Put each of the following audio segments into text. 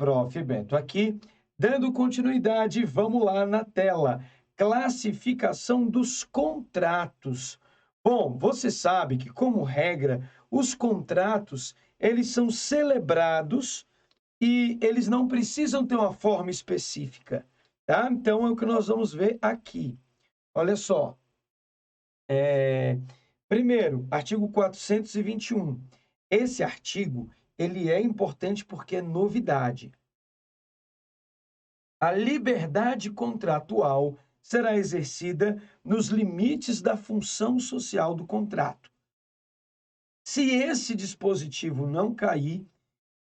Prof. Beto aqui, dando continuidade, vamos lá na tela. Classificação dos contratos. Bom, você sabe que, como regra, os contratos, eles são celebrados e eles não precisam ter uma forma específica, tá? Então, é o que nós vamos ver aqui. Olha só. Primeiro, artigo 421. Esse artigo, ele é importante porque é novidade. A liberdade contratual será exercida nos limites da função social do contrato. Se esse dispositivo não cair,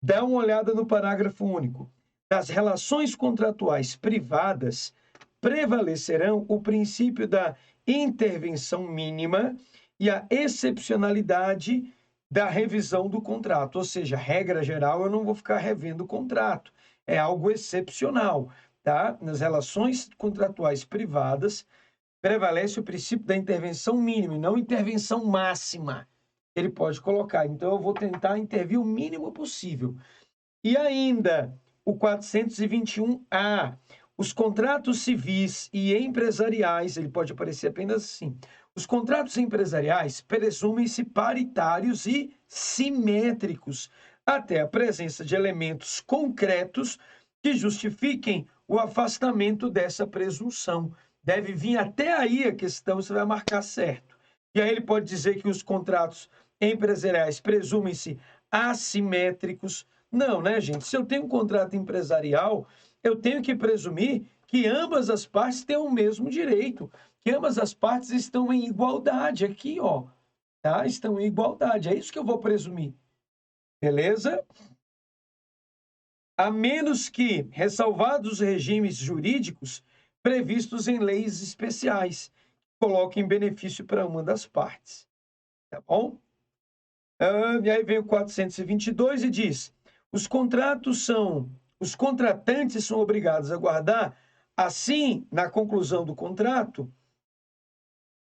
dá uma olhada no parágrafo único. Nas relações contratuais privadas, prevalecerão o princípio da intervenção mínima e a excepcionalidade da revisão do contrato. Ou seja, regra geral, eu não vou ficar revendo o contrato. É algo excepcional, tá? Nas relações contratuais privadas, prevalece o princípio da intervenção mínima e não intervenção máxima. Ele pode colocar. Então, eu vou tentar intervir o mínimo possível. E ainda, o 421A, os contratos civis e empresariais, ele pode aparecer apenas assim. Os contratos empresariais presumem-se paritários e simétricos, até a presença de elementos concretos que justifiquem o afastamento dessa presunção. Deve vir até aí a questão, você vai marcar certo. E aí ele pode dizer que os contratos empresariais presumem-se assimétricos. Não, né, gente? Se eu tenho um contrato empresarial, eu tenho que presumir que ambas as partes têm o mesmo direito, que ambas as partes estão em igualdade aqui, ó, tá? Estão em igualdade, é isso que eu vou presumir, beleza? A menos que, ressalvados os regimes jurídicos previstos em leis especiais, coloquem benefício para uma das partes, tá bom? E aí vem o 422 e diz: os contratantes são obrigados a guardar, assim, na conclusão do contrato,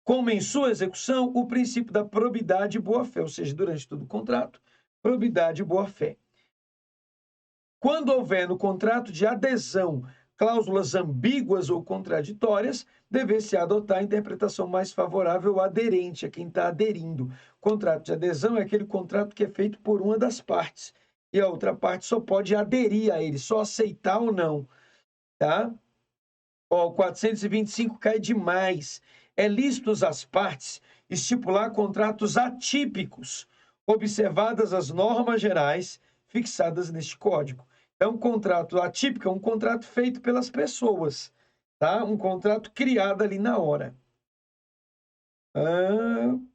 como em sua execução, o princípio da probidade e boa-fé, ou seja, durante todo o contrato, probidade e boa-fé. Quando houver no contrato de adesão cláusulas ambíguas ou contraditórias, deve-se adotar a interpretação mais favorável ao aderente, a quem está aderindo. Contrato de adesão é aquele contrato que é feito por uma das partes, e a outra parte só pode aderir a ele, só aceitar ou não, tá? Ó, o 425 cai demais. É lícito às partes estipular contratos atípicos, observadas as normas gerais fixadas neste Código. É um contrato atípico, é um contrato feito pelas pessoas, tá? Um contrato criado ali na hora.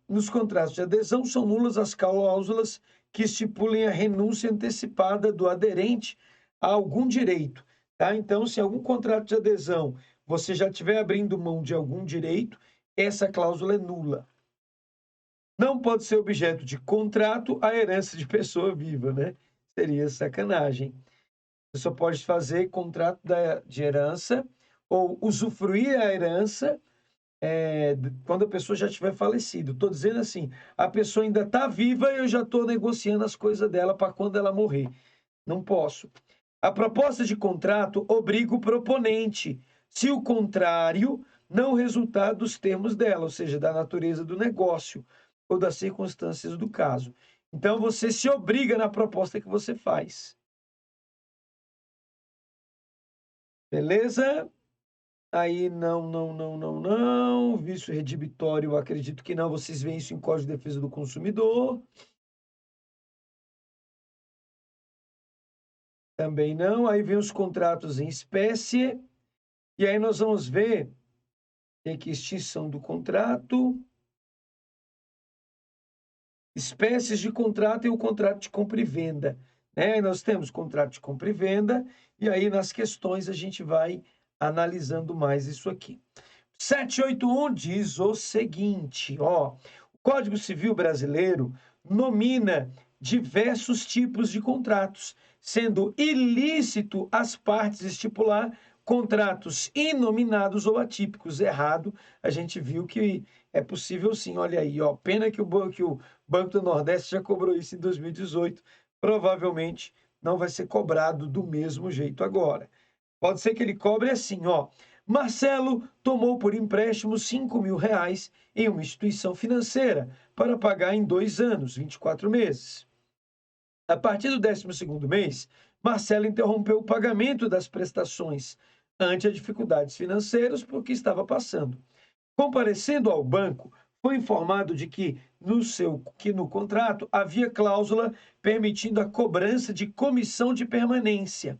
Nos contratos de adesão, são nulas as cláusulas que estipulem a renúncia antecipada do aderente a algum direito, tá? Então, se algum contrato de adesão você já estiver abrindo mão de algum direito, essa cláusula é nula. Não pode ser objeto de contrato a herança de pessoa viva, né? Seria sacanagem. Você só pode fazer contrato de herança ou usufruir a herança quando a pessoa já tiver falecido. Estou dizendo assim, a pessoa ainda está viva e eu já estou negociando as coisas dela para quando ela morrer. Não posso. A proposta de contrato obriga o proponente, se o contrário não resultar dos termos dela, ou seja, da natureza do negócio ou das circunstâncias do caso. Então, você se obriga na proposta que você faz. Beleza? Aí, não. Vício redibitório, acredito que não. Vocês veem isso em Código de Defesa do Consumidor. Também não. Aí vem os contratos em espécie. E aí nós vamos ver tem aqui extinção do contrato. Espécies de contrato e o contrato de compra e venda. Né? Nós temos contrato de compra e venda. E aí nas questões a gente vai analisando mais isso aqui. 781 diz o seguinte, ó, o Código Civil Brasileiro nomina diversos tipos de contratos, sendo ilícito às partes estipular contratos inominados ou atípicos. Errado, a gente viu que é possível sim, olha aí, ó, pena que o Banco do Nordeste já cobrou isso em 2018, provavelmente não vai ser cobrado do mesmo jeito agora. Pode ser que ele cobre assim, ó. Marcelo tomou por empréstimo R$ 5.000 em uma instituição financeira para pagar em 2 anos, 24 meses. A partir do 12º mês, Marcelo interrompeu o pagamento das prestações ante as dificuldades financeiras por que estava passando. Comparecendo ao banco, foi informado de que no contrato havia cláusula permitindo a cobrança de comissão de permanência.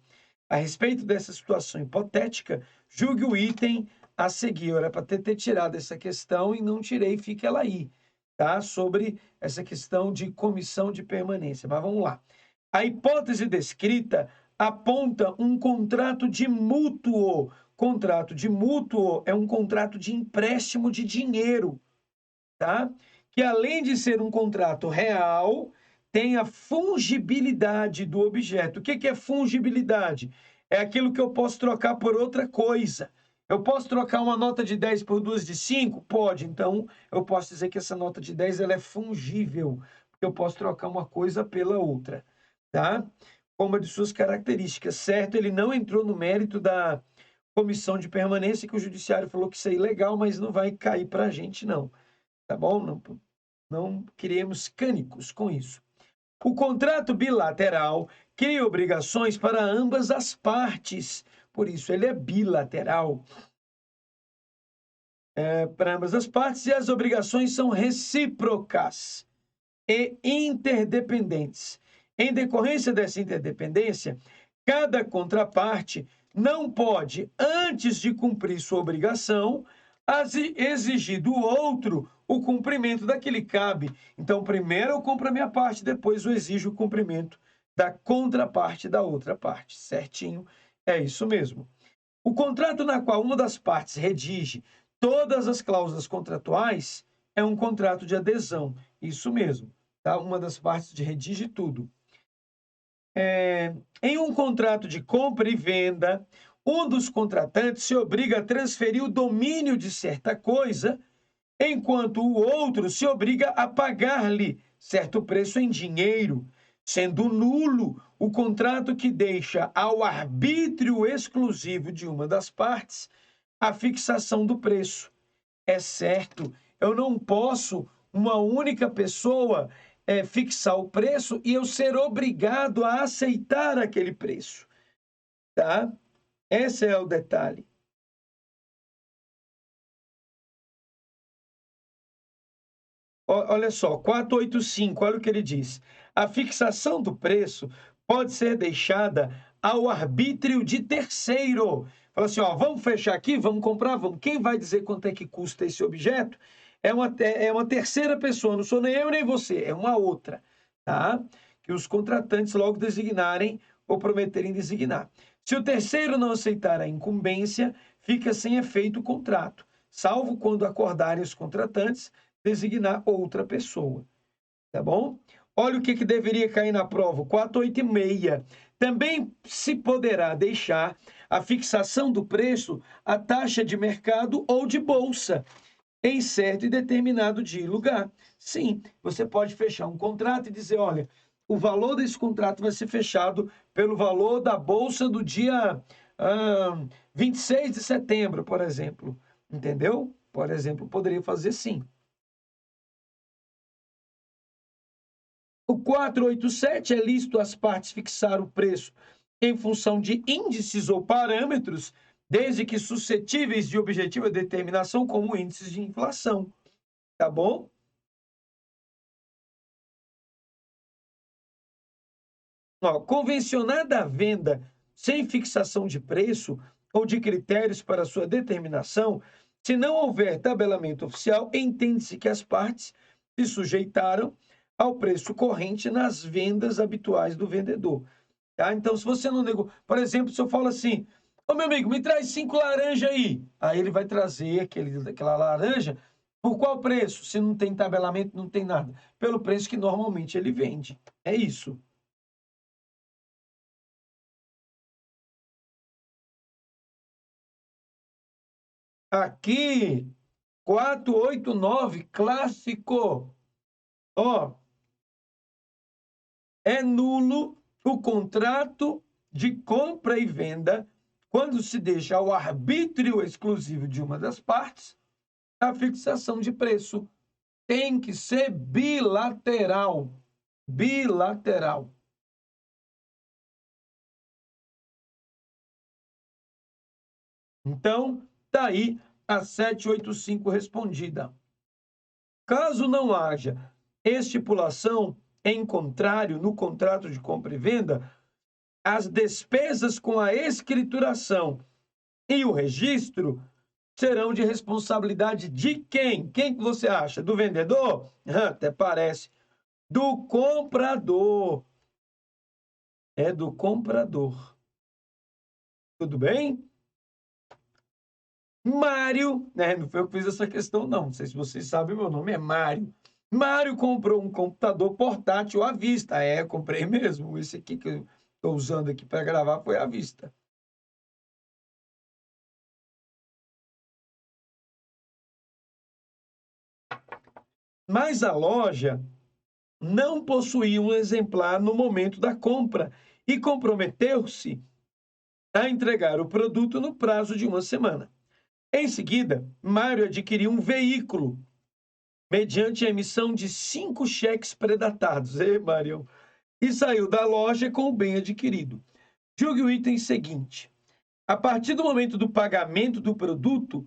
A respeito dessa situação hipotética, julgue o item a seguir. Era para ter tirado essa questão e não tirei, fica ela aí, tá? Sobre essa questão de comissão de permanência. Mas vamos lá. A hipótese descrita aponta um contrato de mútuo. Contrato de mútuo é um contrato de empréstimo de dinheiro, tá? Que além de ser um contrato real, tem a fungibilidade do objeto. O que é fungibilidade? É aquilo que eu posso trocar por outra coisa. Eu posso trocar uma nota de 10 por duas de 5? Pode. Então, eu posso dizer que essa nota de 10 ela é fungível, porque eu posso trocar uma coisa pela outra, tá? Como de suas características, certo? Ele não entrou no mérito da comissão de permanência, que o judiciário falou que isso é ilegal, mas não vai cair para a gente, não. Tá bom? Não criemos cânicos com isso. O contrato bilateral cria obrigações para ambas as partes, por isso ele é bilateral. Para ambas as partes, e as obrigações são recíprocas e interdependentes. Em decorrência dessa interdependência, cada contraparte não pode, antes de cumprir sua obrigação, exigir do outro o cumprimento da que lhe cabe. Então, primeiro eu cumpro a minha parte, depois eu exijo o cumprimento da contraparte da outra parte. Certinho? É isso mesmo. O contrato na qual uma das partes redige todas as cláusulas contratuais é um contrato de adesão. Isso mesmo, tá? Uma das partes redige tudo. Em um contrato de compra e venda, um dos contratantes se obriga a transferir o domínio de certa coisa, enquanto o outro se obriga a pagar-lhe certo preço em dinheiro, sendo nulo o contrato que deixa ao arbítrio exclusivo de uma das partes a fixação do preço. É certo, eu não posso, uma única pessoa, fixar o preço e eu ser obrigado a aceitar aquele preço, tá? Esse é o detalhe. Olha só, 485, olha o que ele diz. A fixação do preço pode ser deixada ao arbítrio de terceiro. Fala assim, ó, vamos fechar aqui, vamos comprar, vamos. Quem vai dizer quanto é que custa esse objeto? É uma terceira pessoa, não sou nem eu nem você, é uma outra, tá? Que os contratantes logo designarem ou prometerem designar. Se o terceiro não aceitar a incumbência, fica sem efeito o contrato, salvo quando acordarem os contratantes designar outra pessoa, tá bom? Olha o que deveria cair na prova, 486. Também se poderá deixar a fixação do preço a taxa de mercado ou de bolsa em certo e determinado dia e lugar. Sim, você pode fechar um contrato e dizer, olha, o valor desse contrato vai ser fechado pelo valor da bolsa do dia 26 de setembro, por exemplo. Entendeu? Por exemplo, poderia fazer sim. O 487 é lícito às partes fixar o preço em função de índices ou parâmetros, desde que suscetíveis de objetiva determinação, como índices de inflação. Tá bom? Ó, convencionada a venda sem fixação de preço ou de critérios para sua determinação, se não houver tabelamento oficial, entende-se que as partes se sujeitaram ao preço corrente nas vendas habituais do vendedor. Tá? Então, se você não negou... Por exemplo, se eu falo assim, ô meu amigo, me traz 5 laranjas aí. Aí ele vai trazer aquela laranja por qual preço? Se não tem tabelamento, não tem nada. Pelo preço que normalmente ele vende. É isso. Aqui, 489, clássico. Ó, é nulo o contrato de compra e venda, quando se deixa ao arbítrio exclusivo de uma das partes, a fixação de preço tem que ser bilateral. Bilateral. Então, tá aí a 785 respondida. Caso não haja estipulação em contrário no contrato de compra e venda, as despesas com a escrituração e o registro serão de responsabilidade de quem? Quem que você acha? Do vendedor? Até parece. Do comprador. É do comprador. Tudo bem? Mário, né? Não foi eu que fiz essa questão, não. Não sei se vocês sabem, meu nome é Mário. Mário comprou um computador portátil à vista. É, comprei mesmo. Esse aqui que eu estou usando aqui para gravar foi à vista. Mas a loja não possuía um exemplar no momento da compra e comprometeu-se a entregar o produto no prazo de uma semana. Em seguida, Mário adquiriu um veículo mediante a emissão de 5 cheques predatados. Mário, e saiu da loja com o bem adquirido. Julgue o item seguinte. A partir do momento do pagamento do produto,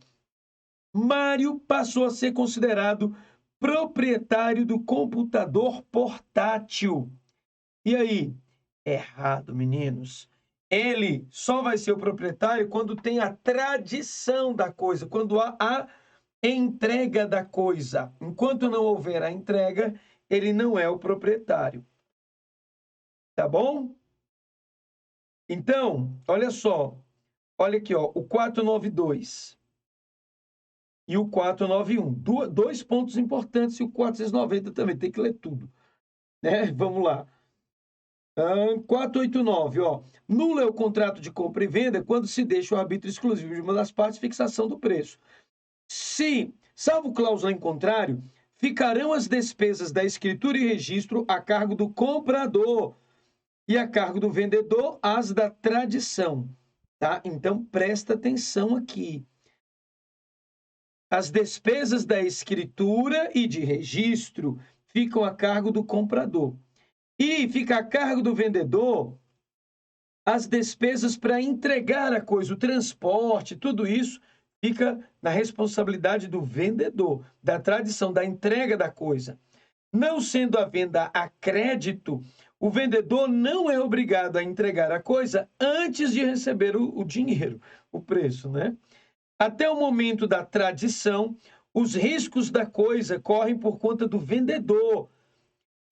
Mário passou a ser considerado proprietário do computador portátil. E aí? Errado, meninos. Ele só vai ser o proprietário quando tem a tradição da coisa, quando há a entrega da coisa. Enquanto não houver a entrega, ele não é o proprietário. Tá bom? Então, olha só. Olha aqui, ó, o 492 e o 491. Dois pontos importantes, e o 490 também, tem que ler tudo, né? Vamos lá. 489, ó. Nulo é o contrato de compra e venda quando se deixa o arbítrio exclusivo de uma das partes, fixação do preço. Se, salvo cláusula em contrário, ficarão as despesas da escritura e registro a cargo do comprador e a cargo do vendedor as da tradição, tá? Então presta atenção aqui. As despesas da escritura e de registro ficam a cargo do comprador. E fica a cargo do vendedor as despesas para entregar a coisa, o transporte, tudo isso fica na responsabilidade do vendedor, da tradição, da entrega da coisa. Não sendo a venda a crédito, o vendedor não é obrigado a entregar a coisa antes de receber o dinheiro, o preço, né? Até o momento da tradição, os riscos da coisa correm por conta do vendedor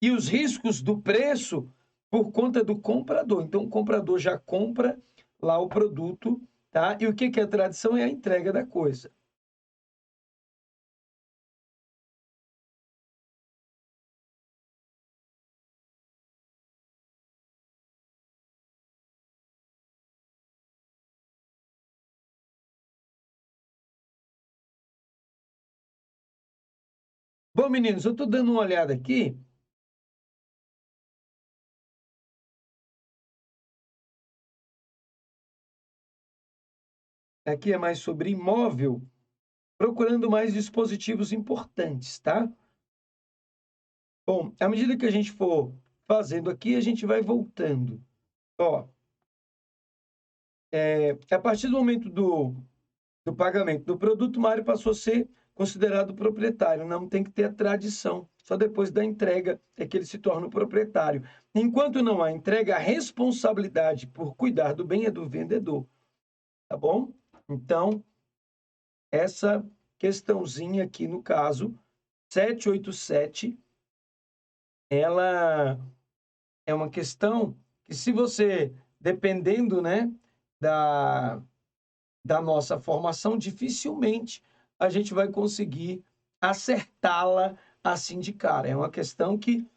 e os riscos do preço por conta do comprador. Então, o comprador já compra lá o produto, tá? E o que é a tradição? É a entrega da coisa. Bom, meninos, eu estou dando uma olhada aqui. Aqui é mais sobre imóvel, procurando mais dispositivos importantes, tá? Bom, à medida que a gente for fazendo aqui, a gente vai voltando. Ó, a partir do momento do pagamento do produto, Mário passou a ser considerado proprietário. Não tem que ter a tradição. Só depois da entrega é que ele se torna o proprietário. Enquanto não há entrega, a responsabilidade por cuidar do bem é do vendedor. Tá bom? Então, essa questãozinha aqui, no caso, 787, ela é uma questão que, se você, dependendo, né, da, da nossa formação, dificilmente a gente vai conseguir acertá-la assim de cara. É uma questão que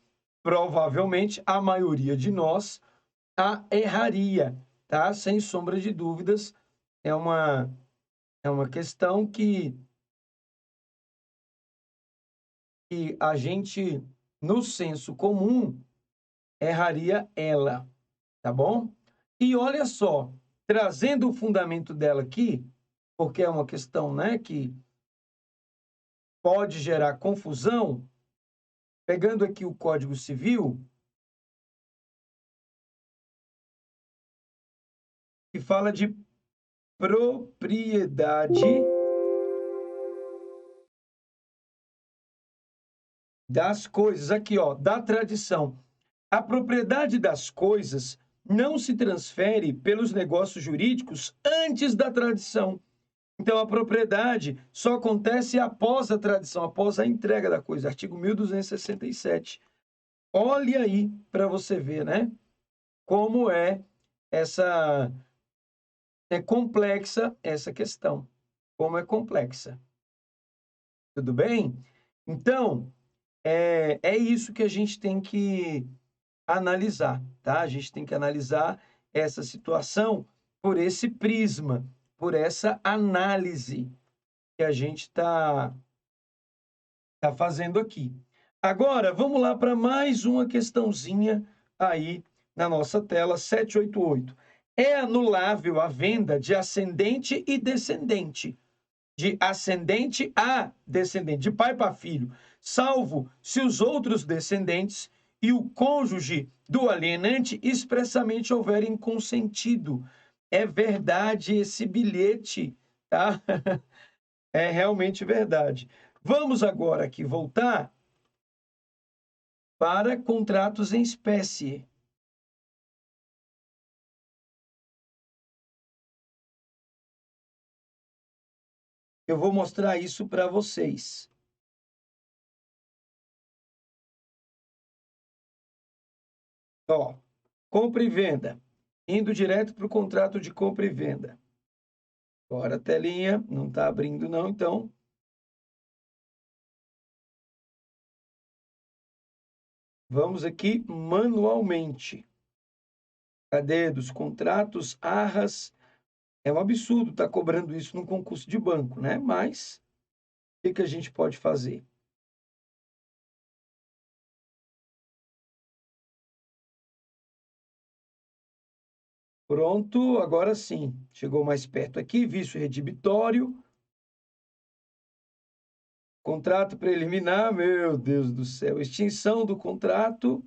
provavelmente a maioria de nós a erraria, tá? Sem sombra de dúvidas, é uma questão que a gente, no senso comum, erraria ela. tá bom? E olha só, trazendo o fundamento dela aqui, porque é uma questão, né, que pode gerar confusão, pegando aqui o Código Civil, que fala de propriedade das coisas. Aqui, ó, da tradição. A propriedade das coisas não se transfere pelos negócios jurídicos antes da tradição. Então, a propriedade só acontece após a tradição, após a entrega da coisa. Artigo 1267. Olhe aí para você ver, né? Como é complexa essa questão. Como é complexa. Tudo bem? Então, é isso que a gente tem que analisar, tá? A gente tem que analisar essa situação por esse prisma, por essa análise que a gente tá fazendo aqui. Agora, vamos lá para mais uma questãozinha aí na nossa tela, 788. É anulável a venda de ascendente e descendente, de ascendente a descendente, de pai para filho, salvo se os outros descendentes e o cônjuge do alienante expressamente houverem consentido. É verdade esse bilhete, tá? É realmente verdade. Vamos agora aqui voltar para contratos em espécie. Eu vou mostrar isso para vocês. Ó, compra e venda. Indo direto para o contrato de compra e venda. Agora a telinha não está abrindo não, então vamos aqui manualmente. Cadê? Dos contratos, arras. É um absurdo estar cobrando isso num concurso de banco, né? Mas o que a gente pode fazer? Pronto, agora sim. Chegou mais perto aqui, vício redibitório. Contrato preliminar, meu Deus do céu. Extinção do contrato.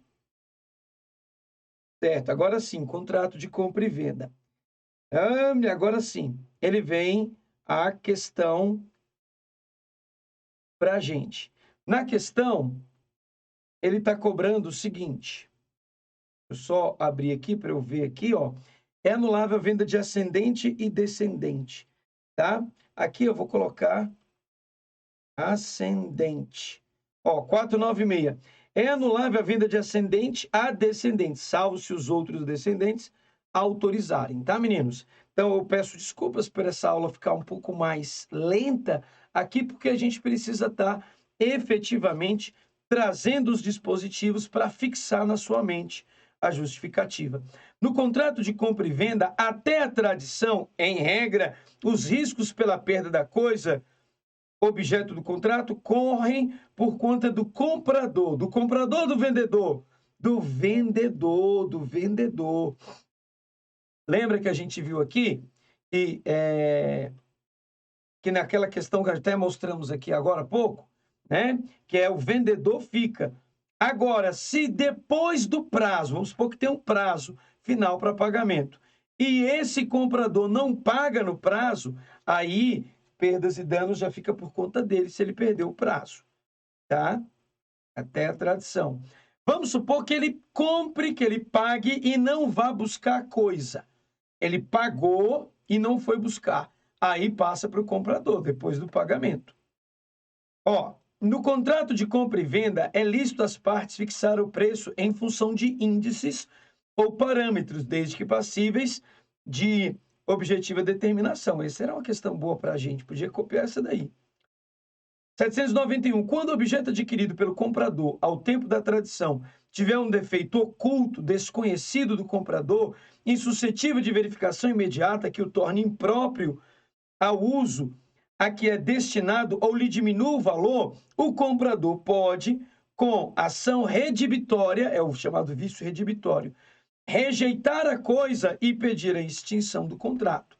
Certo, agora sim, contrato de compra e venda. Agora sim, ele vem a questão para a gente. Na questão, ele está cobrando o seguinte. Eu só abrir aqui para eu ver aqui, ó. É anulável a venda de ascendente e descendente, tá? Aqui eu vou colocar ascendente. Ó, 496. É anulável a venda de ascendente a descendente, salvo se os outros descendentes autorizarem, tá, meninos? Então, eu peço desculpas por essa aula ficar um pouco mais lenta aqui, porque a gente precisa estar efetivamente trazendo os dispositivos para fixar na sua mente a justificativa. No contrato de compra e venda, até a tradição, em regra, os riscos pela perda da coisa objeto do contrato correm por conta do comprador ou do vendedor? Do vendedor, do vendedor. Lembra que a gente viu aqui que naquela questão que até mostramos aqui agora há pouco, né? Que é o vendedor fica. Agora, se depois do prazo, vamos supor que tem um prazo final para pagamento, e esse comprador não paga no prazo, aí perdas e danos já fica por conta dele se ele perdeu o prazo, tá? Até a tradição. Vamos supor que ele compre, que ele pague e não vá buscar a coisa. Ele pagou e não foi buscar. Aí passa para o comprador, depois do pagamento. Ó, no contrato de compra e venda, é lícito às partes fixar o preço em função de índices ou parâmetros, desde que passíveis de objetiva determinação. Essa era uma questão boa para a gente, podia copiar essa daí. 791. Quando o objeto adquirido pelo comprador ao tempo da tradição tiver um defeito oculto, desconhecido do comprador, insuscetível de verificação imediata que o torne impróprio ao uso a que é destinado ou lhe diminua o valor, o comprador pode, com ação redibitória, é o chamado vício redibitório, rejeitar a coisa e pedir a extinção do contrato.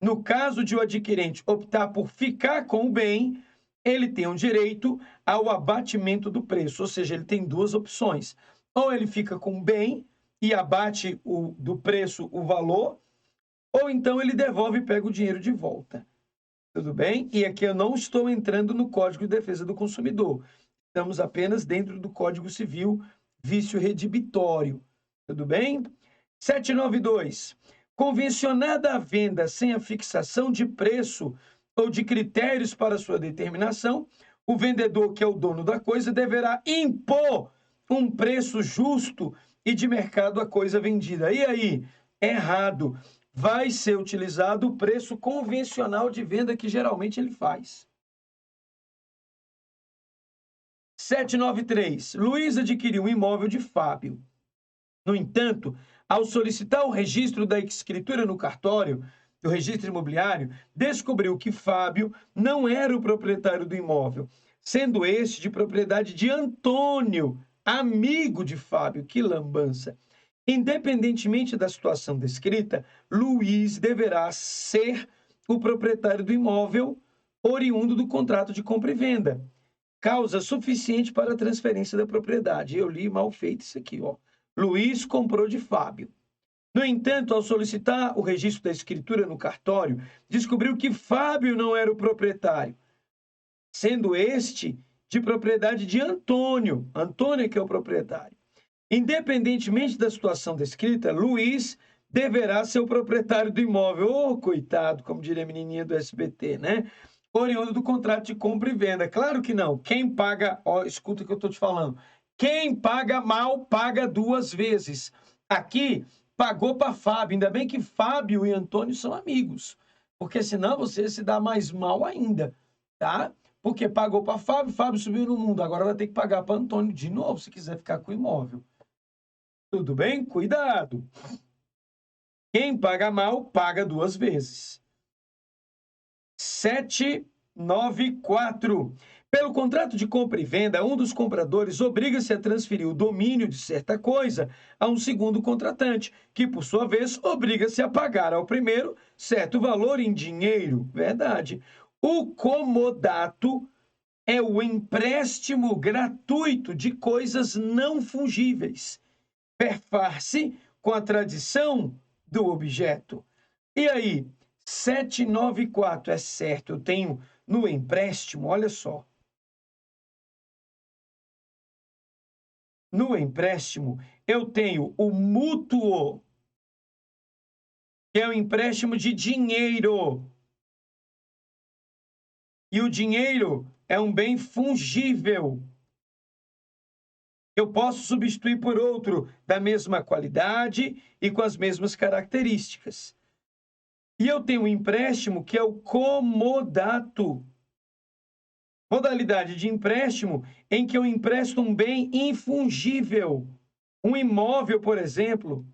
No caso de o adquirente optar por ficar com o bem, ele tem um direito ao abatimento do preço, ou seja, ele tem duas opções. Ou ele fica com o bem e abate do preço o valor, ou então ele devolve e pega o dinheiro de volta. Tudo bem? E aqui eu não estou entrando no Código de Defesa do Consumidor. Estamos apenas dentro do Código Civil, vício redibitório. Tudo bem? 792. Convencionada a venda sem a fixação de preço ou de critérios para sua determinação, o vendedor, que é o dono da coisa, deverá impor um preço justo e de mercado à coisa vendida. E aí? Errado. Vai ser utilizado o preço convencional de venda que geralmente ele faz. 793. Luiz adquiriu um imóvel de Fábio. No entanto, ao solicitar o registro da escritura no cartório, do registro imobiliário, descobriu que Fábio não era o proprietário do imóvel, sendo este de propriedade de Antônio, amigo de Fábio. Que lambança! Independentemente da situação descrita, Luiz deverá ser o proprietário do imóvel oriundo do contrato de compra e venda. Causa suficiente para a transferência da propriedade. Eu li mal feito isso aqui, ó. Luiz comprou de Fábio. No entanto, ao solicitar o registro da escritura no cartório, descobriu que Fábio não era o proprietário, sendo este de propriedade de Antônio. Antônio é que é o proprietário. Independentemente da situação descrita, Luiz deverá ser o proprietário do imóvel. Ô, coitado, como diria a menininha do SBT, né? Oriundo do contrato de compra e venda. Claro que não. Quem paga... Ó, escuta o que eu estou te falando. Quem paga mal, paga duas vezes. Aqui, pagou para Fábio. Ainda bem que Fábio e Antônio são amigos. Porque senão você se dá mais mal ainda, tá? Porque pagou para Fábio, Fábio subiu no mundo. Agora vai ter que pagar para Antônio de novo, se quiser ficar com o imóvel. Tudo bem? Cuidado. Quem paga mal, paga duas vezes. 794. Pelo contrato de compra e venda, um dos compradores obriga-se a transferir o domínio de certa coisa a um segundo contratante, que, por sua vez, obriga-se a pagar ao primeiro certo valor em dinheiro. Verdade. O comodato é o empréstimo gratuito de coisas não fungíveis. Perfar-se com a tradição do objeto. E aí, 794 é certo, eu tenho no empréstimo, olha só. No empréstimo, eu tenho o mútuo, que é o empréstimo de dinheiro. E o dinheiro é um bem fungível. Eu posso substituir por outro da mesma qualidade e com as mesmas características. E eu tenho um empréstimo que é o comodato. Modalidade de empréstimo em que eu empresto um bem infungível. Um imóvel, por exemplo.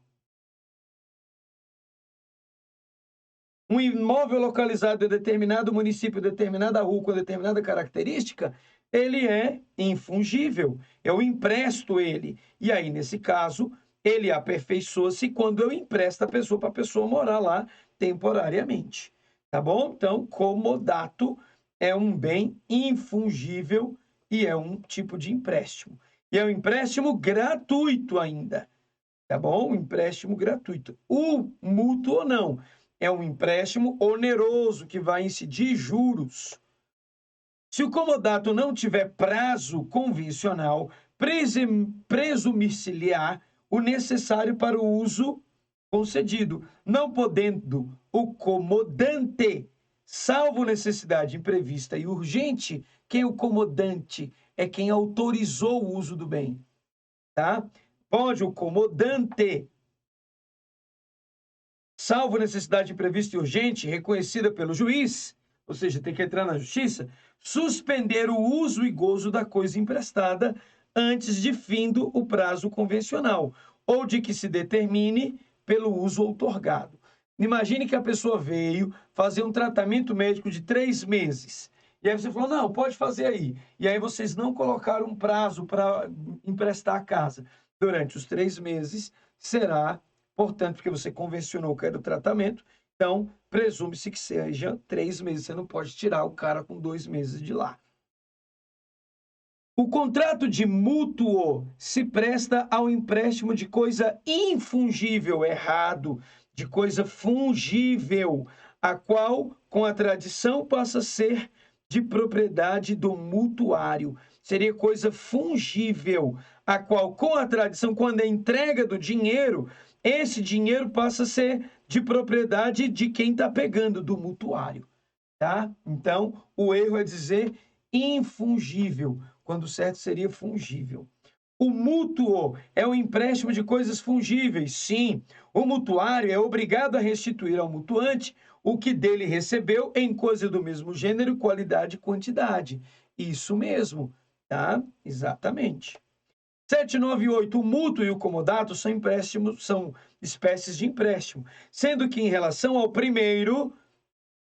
Um imóvel localizado em determinado município, determinada rua, com determinada característica, ele é infungível. Eu empresto ele. E aí, nesse caso, ele aperfeiçoa-se quando eu empresto a pessoa para a pessoa morar lá temporariamente. Tá bom? Então, comodato é um bem infungível e é um tipo de empréstimo. E é um empréstimo gratuito ainda. Tá bom? Um empréstimo gratuito. O mútuo não. É um empréstimo oneroso que vai incidir juros. Se o comodato não tiver prazo convencional, presumir-se-lhe-á o necessário para o uso concedido, não podendo o comodante, salvo necessidade imprevista e urgente, quem é o comodante? É quem autorizou o uso do bem, tá? Pode o comodante, salvo necessidade imprevista e urgente, reconhecida pelo juiz, ou seja, tem que entrar na justiça, suspender o uso e gozo da coisa emprestada antes de findo o prazo convencional, ou de que se determine pelo uso outorgado. Imagine que a pessoa veio fazer um tratamento médico de 3 meses. E aí você falou, não, pode fazer aí. E aí vocês não colocaram um prazo para emprestar a casa. Durante os 3 meses, será Portanto, porque você convencionou que era o tratamento, então presume-se que seja 3 meses. Você não pode tirar o cara com 2 meses de lá. O contrato de mútuo se presta ao empréstimo de coisa infungível, errado, de coisa fungível, a qual, com a tradição, passa a ser de propriedade do mutuário. Seria coisa fungível, a qual, com a tradição, quando é entrega do dinheiro, esse dinheiro passa a ser de propriedade de quem está pegando, do mutuário. Tá? Então, o erro é dizer infungível, quando o certo seria fungível. O mútuo é o empréstimo de coisas fungíveis. Sim, o mutuário é obrigado a restituir ao mutuante o que dele recebeu em coisa do mesmo gênero, qualidade e quantidade. Isso mesmo, tá? Exatamente. 798, o mútuo e o comodato são empréstimos, são espécies de empréstimo, sendo que em relação ao primeiro,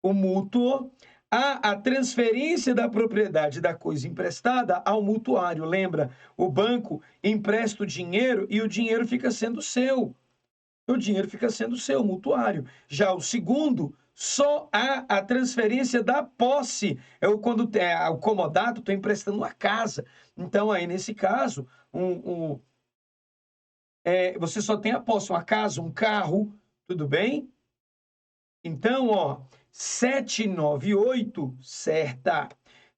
o mútuo, há a transferência da propriedade da coisa emprestada ao mutuário. Lembra? O banco empresta o dinheiro e o dinheiro fica sendo seu. O dinheiro fica sendo seu, mutuário. Já o segundo, só há a transferência da posse. Quando o comodato está emprestando uma casa. Então, aí, nesse caso, você só tem a posse, uma casa, um carro, tudo bem? Então, 798, certa.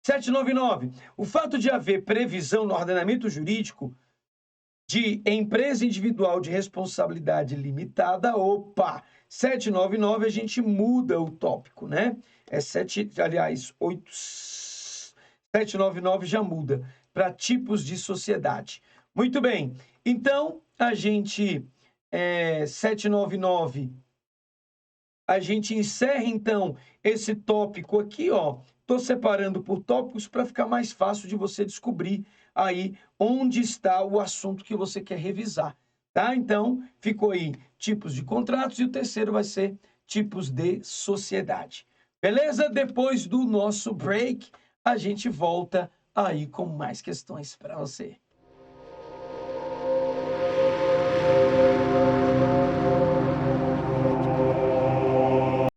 799, o fato de haver previsão no ordenamento jurídico de empresa individual de responsabilidade limitada, 799 a gente muda o tópico, né? 799 já muda para tipos de sociedade. Muito bem, então a gente, 799... A gente encerra, então, esse tópico aqui, Estou separando por tópicos para ficar mais fácil de você descobrir aí onde está o assunto que você quer revisar, tá? Então, ficou aí tipos de contratos e o terceiro vai ser tipos de sociedade. Beleza? Depois do nosso break, a gente volta aí com mais questões para você.